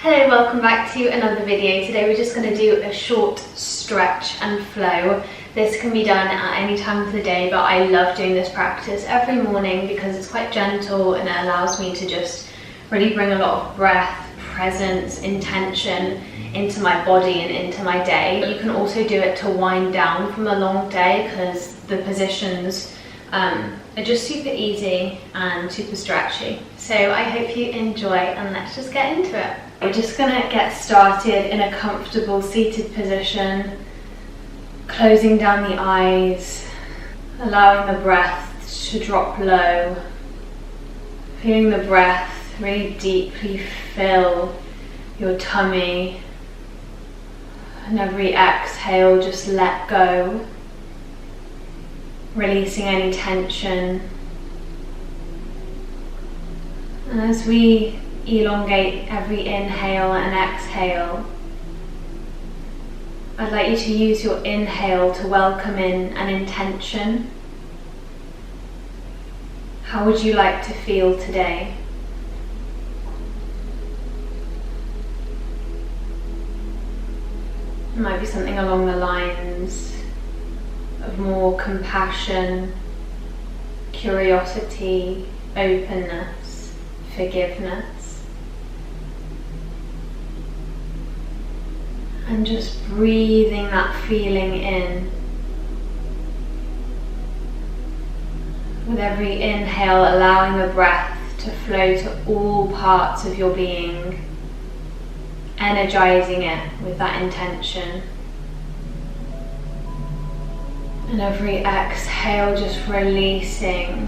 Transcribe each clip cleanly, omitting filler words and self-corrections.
Hello, welcome back to another video. Today we're just going to do a short stretch and flow. This can be done at any time of the day, but I love doing this practice every morning because it's quite gentle and it allows me to just really bring a lot of breath, presence, intention into my body and into my day. You can also do it to wind down from a long day because the positions are just super easy and super stretchy. So I hope you enjoy, and let's just get into it. We're just going to get started in a comfortable seated position, closing down the eyes, allowing the breath to drop low, feeling the breath really deeply fill your tummy, and every exhale just let go, releasing any tension. And as we elongate every inhale and exhale, I'd like you to use your inhale to welcome in an intention. How would you like to feel today? It might be something along the lines of more compassion, curiosity, openness, forgiveness. And just breathing that feeling in. With every inhale, allowing the breath to flow to all parts of your being, energizing it with that intention. And every exhale, just releasing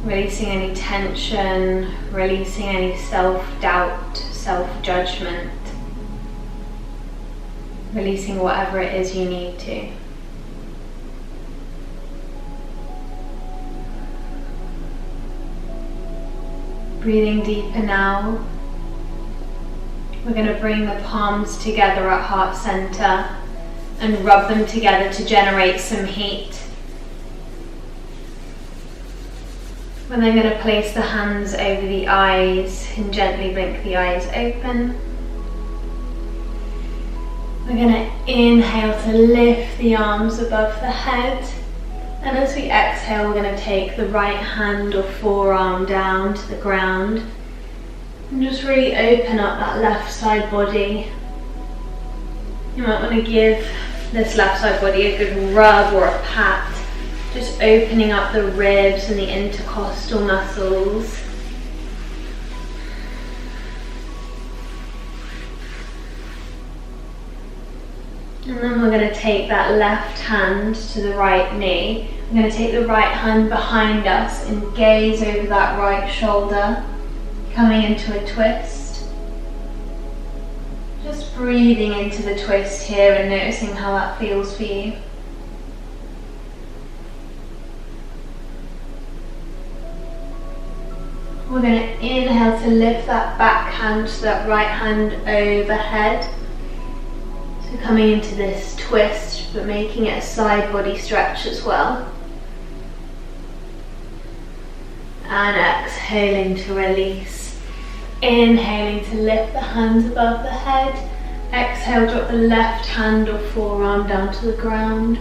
any tension, releasing any self-doubt, self-judgment, releasing whatever it is you need to. Breathing deeper now. We're going to bring the palms together at heart center and rub them together to generate some heat. We're then going to place the hands over the eyes and gently blink the eyes open. We're going to inhale to lift the arms above the head, and as we exhale, we're going to take the right hand or forearm down to the ground and just really open up that left side body. You might want to give this left side body a good rub or a pat, just opening up the ribs and the intercostal muscles. And then we're going to take that left hand to the right knee. We're going to take the right hand behind us and gaze over that right shoulder, coming into a twist. Just breathing into the twist here and noticing how that feels for you. We're going to inhale to lift that back hand to that right hand overhead. So coming into this twist, but making it a side body stretch as well. And exhaling to release. Inhaling to lift the hands above the head. Exhale, drop the left hand or forearm down to the ground.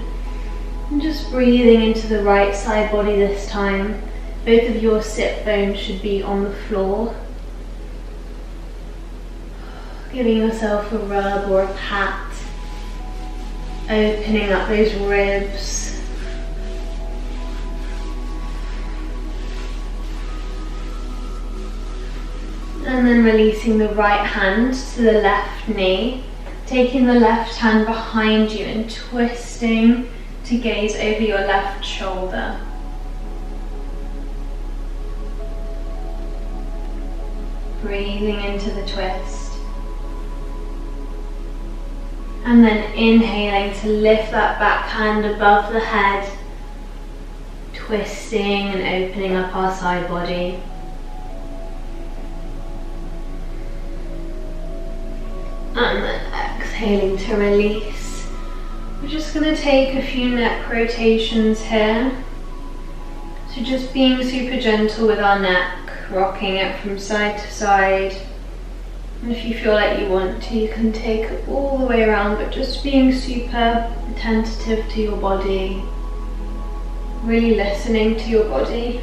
And just breathing into the right side body this time. Both of your sit bones should be on the floor. Giving yourself a rub or a pat. Opening up those ribs. And then releasing the right hand to the left knee. Taking the left hand behind you and twisting to gaze over your left shoulder. Breathing into the twist. And then inhaling to lift that back hand above the head, twisting and opening up our side body. And then exhaling to release. We're just going to take a few neck rotations here. So just being super gentle with our neck, rocking it from side to side, And if you feel like you want to, you can take it all the way around, but just being super attentive to your body, really listening to your body.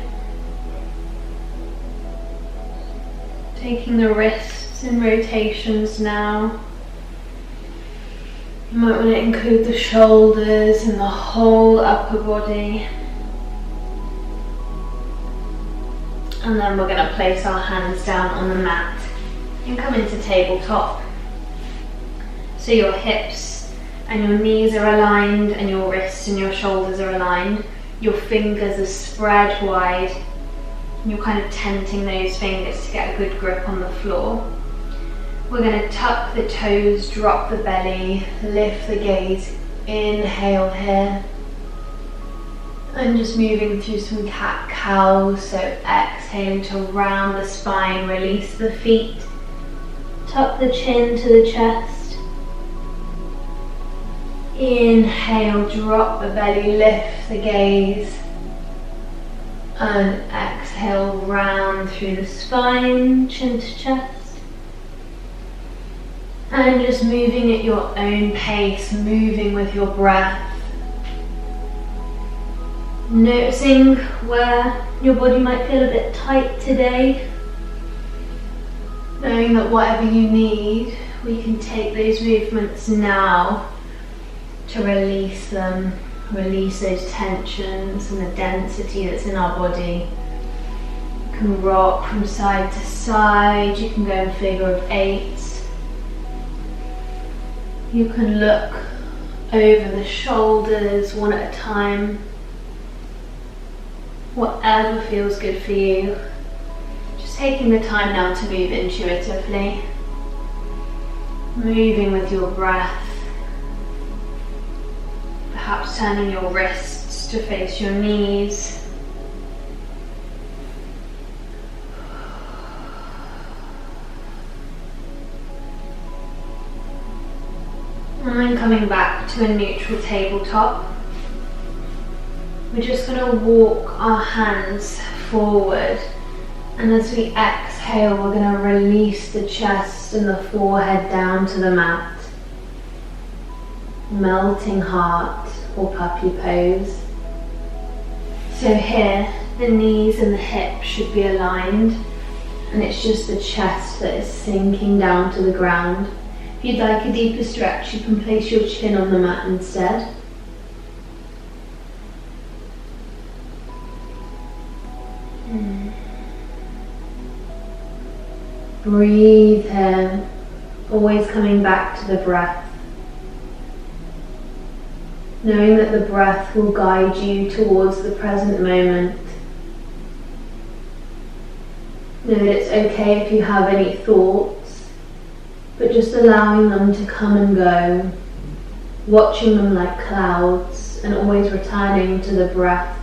Taking the wrists in rotations now. You might want to include the shoulders and the whole upper body. And then we're going to place our hands down on the mat and come into tabletop. So your hips and your knees are aligned and your wrists and your shoulders are aligned. Your fingers are spread wide and you're kind of tenting those fingers to get a good grip on the floor. We're going to tuck the toes, drop the belly, lift the gaze, inhale here. And just moving through some cat-cow, so exhaling to round the spine, release the feet, tuck the chin to the chest. Inhale, drop the belly, lift the gaze. And exhale, round through the spine, chin to chest. And just moving at your own pace, moving with your breath. Noticing where your body might feel a bit tight today. Knowing that whatever you need, we can take those movements now to release them, release those tensions and the density that's in our body. You can rock from side to side, you can go in figure of eights. You can look over the shoulders one at a time. Whatever feels good for you. Just taking the time now to move intuitively. Moving with your breath. Perhaps turning your wrists to face your knees. And then coming back to a neutral tabletop. We're just going to walk our hands forward, and as we exhale we're going to release the chest and the forehead down to the mat. Melting heart or puppy pose. So here the knees and the hips should be aligned and it's just the chest that is sinking down to the ground. If you'd like a deeper stretch, you can place your chin on the mat instead. Breathe in, always coming back to the breath. Knowing that the breath will guide you towards the present moment. Know that it's okay if you have any thoughts, but just allowing them to come and go, watching them like clouds and always returning to the breath.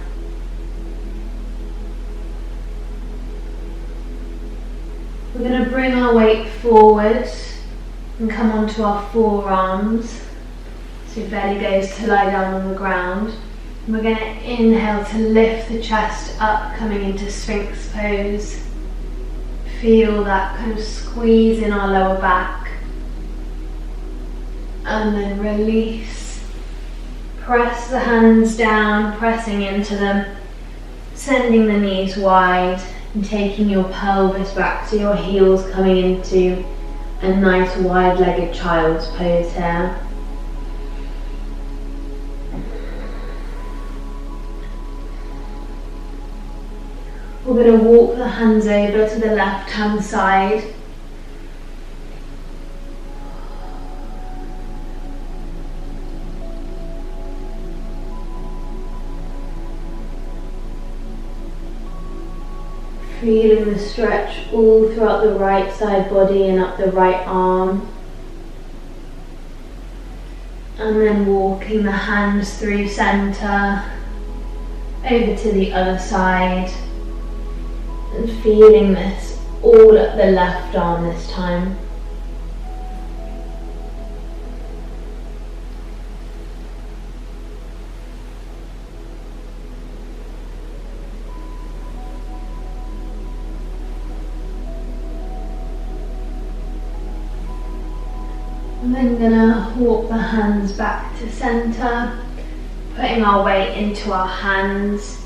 We're going to bring our weight forward and come onto our forearms. So belly goes to lie down on the ground. And we're going to inhale to lift the chest up, coming into Sphinx pose. Feel that kind of squeeze in our lower back. And then release. Press the hands down, pressing into them. Sending the knees wide. And taking your pelvis back to your heels, coming into a nice wide-legged child's pose here. We're going to walk the hands over to the left-hand side. Feeling the stretch all throughout the right side body and up the right arm. And then walking the hands through center, over to the other side. And feeling this all at the left arm this time. And then gonna walk the hands back to center, putting our weight into our hands,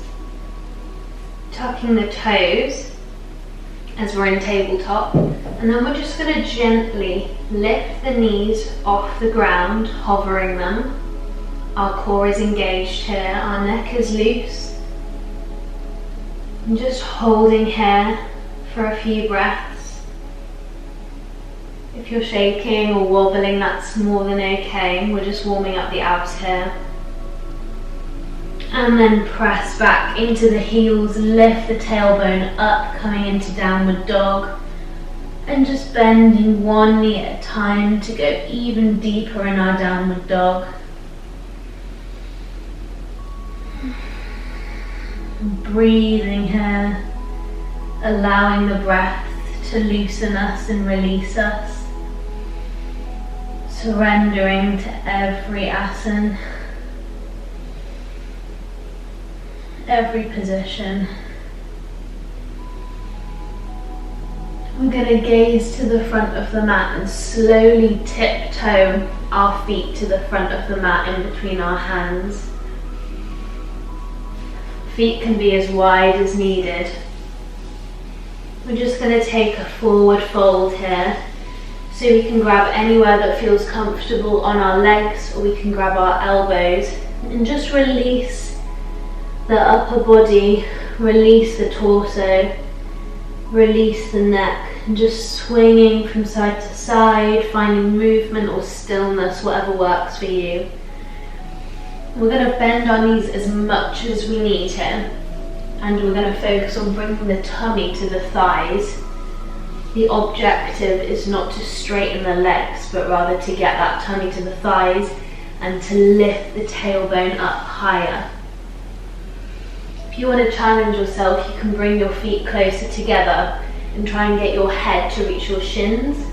tucking the toes as we're in tabletop, and then we're just gonna gently lift the knees off the ground, hovering them. Our core is engaged here, our neck is loose. And just holding here for a few breaths. If you're shaking or wobbling, that's more than okay. We're just warming up the abs here. And then press back into the heels, lift the tailbone up, coming into downward dog. And just bending one knee at a time to go even deeper in our downward dog. Breathing here, allowing the breath to loosen us and release us. Surrendering to every asana, every position. We're going to gaze to the front of the mat and slowly tiptoe our feet to the front of the mat in between our hands. Feet can be as wide as needed. We're just going to take a forward fold here, so we can grab anywhere that feels comfortable on our legs, or we can grab our elbows and just release the upper body, release the torso, release the neck, and just swinging from side to side, finding movement or stillness, whatever works for you. We're going to bend our knees as much as we need here, and we're going to focus on bringing the tummy to the thighs. The objective is not to straighten the legs, but rather to get that tummy to the thighs and to lift the tailbone up higher. If you want to challenge yourself, you can bring your feet closer together and try and get your head to reach your shins.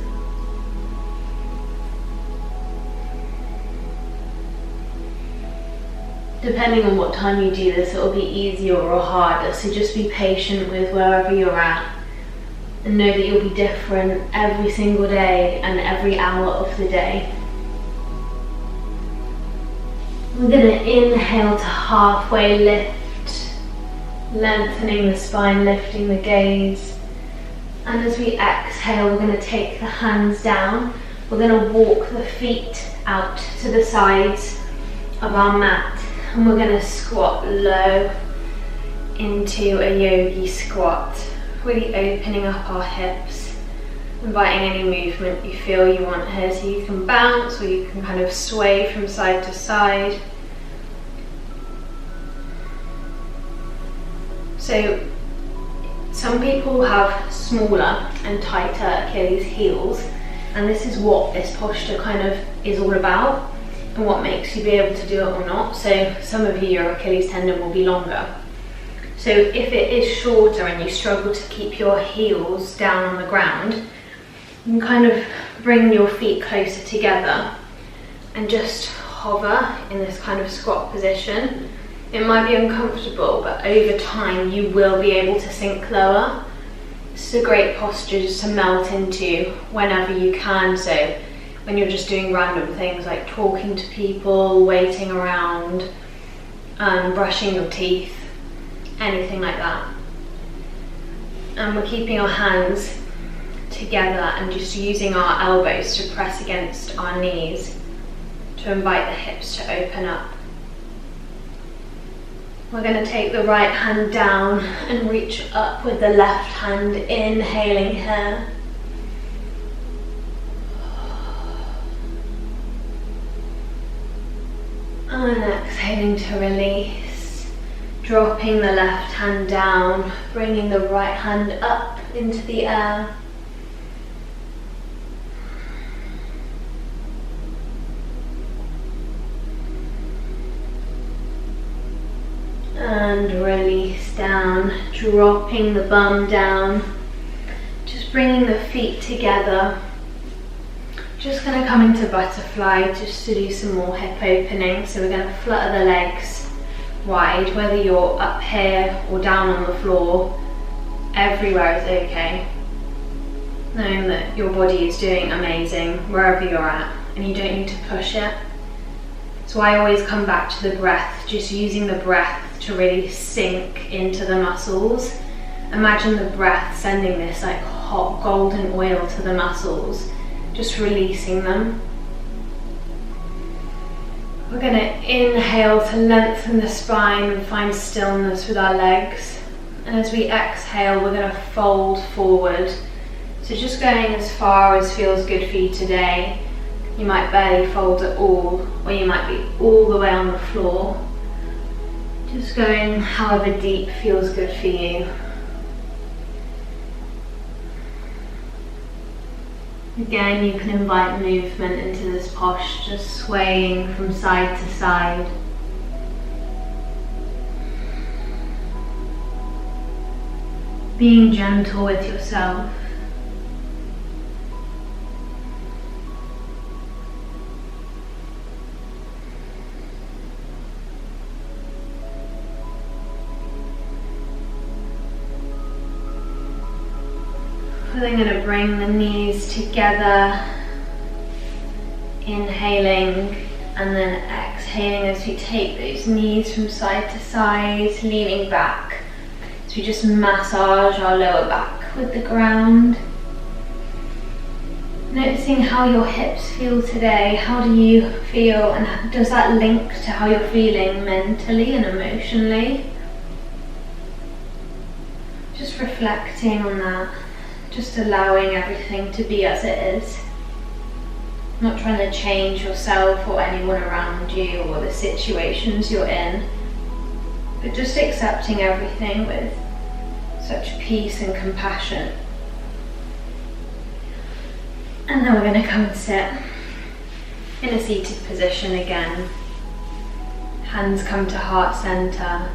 Depending on what time you do this, it will be easier or harder, so just be patient with wherever you're at and know that you'll be different every single day and every hour of the day. We're going to inhale to halfway lift, lengthening the spine, lifting the gaze. And as we exhale, we're going to take the hands down. We're going to walk the feet out to the sides of our mat. And we're going to squat low into a yogi squat, really opening up our hips, inviting any movement you feel you want here. So you can bounce or you can kind of sway from side to side. So some people have smaller and tighter Achilles heels, and this is what this posture kind of is all about, and what makes you be able to do it or not. So some of you, your Achilles tendon will be longer. So if it is shorter and you struggle to keep your heels down on the ground, you can kind of bring your feet closer together and just hover in this kind of squat position. It might be uncomfortable, but over time you will be able to sink lower. This is a great posture just to melt into whenever you can. So when you're just doing random things like talking to people, waiting around, brushing your teeth, anything like that. And we're keeping our hands together and just using our elbows to press against our knees to invite the hips to open up. We're going to take the right hand down and reach up with the left hand, inhaling here. And exhaling to release, dropping the left hand down, bringing the right hand up into the air. And release down, dropping the bum down, just bringing the feet together. Just going to come into butterfly just to do some more hip opening. So we're going to flutter the legs wide, whether you're up here or down on the floor, everywhere is okay. Knowing that your body is doing amazing wherever you're at. and you don't need to push it. So I always come back to the breath, just using the breath to really sink into the muscles. Imagine the breath sending this like hot golden oil to the muscles, just releasing them. We're going to inhale to lengthen the spine and find stillness with our legs. And as we exhale, we're going to fold forward. So just going as far as feels good for you today. You might barely fold at all, or you might be all the way on the floor. Just going however deep feels good for you. Again, you can invite movement into this posture, just swaying from side to side. Being gentle with yourself. Then going to bring the knees together, inhaling and then exhaling as we take those knees from side to side, leaning back. So we just massage our lower back with the ground. Noticing how your hips feel today. How do you feel, and does that link to how you're feeling mentally and emotionally? Just reflecting on that. Just allowing everything to be as it is. Not trying to change yourself or anyone around you or the situations you're in, but just accepting everything with such peace and compassion. And then we're going to come and sit in a seated position again. Hands come to heart center.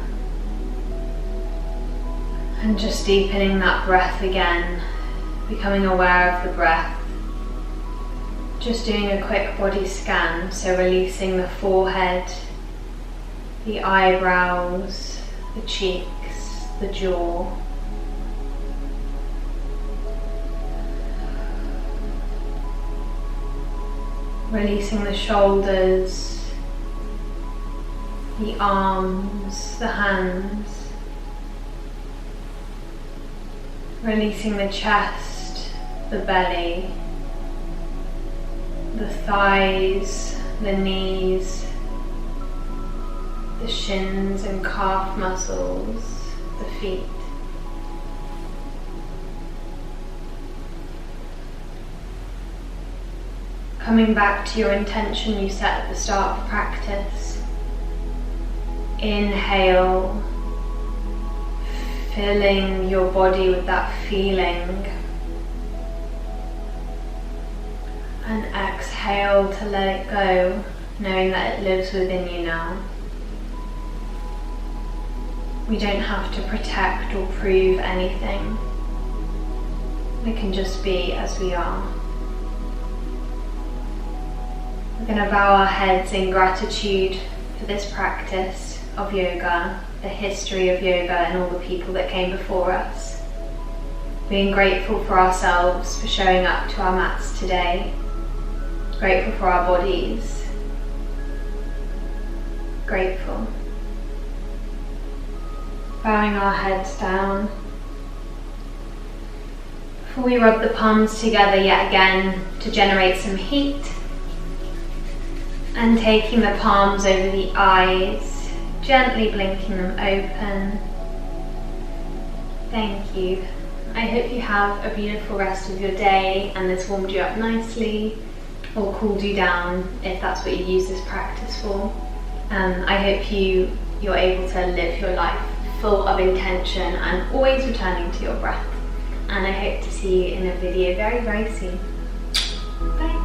And just deepening that breath again. Becoming aware of the breath. Just doing a quick body scan, so releasing the forehead, the eyebrows, the cheeks, the jaw. Releasing the shoulders, the arms, the hands. Releasing the chest, the belly, the thighs, the knees, the shins and calf muscles, the feet. Coming back to your intention you set at the start of practice. Inhale, filling your body with that feeling. And exhale to let it go, knowing that it lives within you now. We don't have to protect or prove anything. We can just be as we are. We're going to bow our heads in gratitude for this practice of yoga, the history of yoga and all the people that came before us. Being grateful for ourselves for showing up to our mats today. Grateful for our bodies. Grateful. Bowing our heads down. Before we rub the palms together yet again to generate some heat. And taking the palms over the eyes, gently blinking them open. Thank you. I hope you have a beautiful rest of your day and this warmed you up nicely. Or cooled you down if that's what you use this practice for. I hope you're able to live your life full of intention and always returning to your breath. And I hope to see you in a video very, very soon. Bye.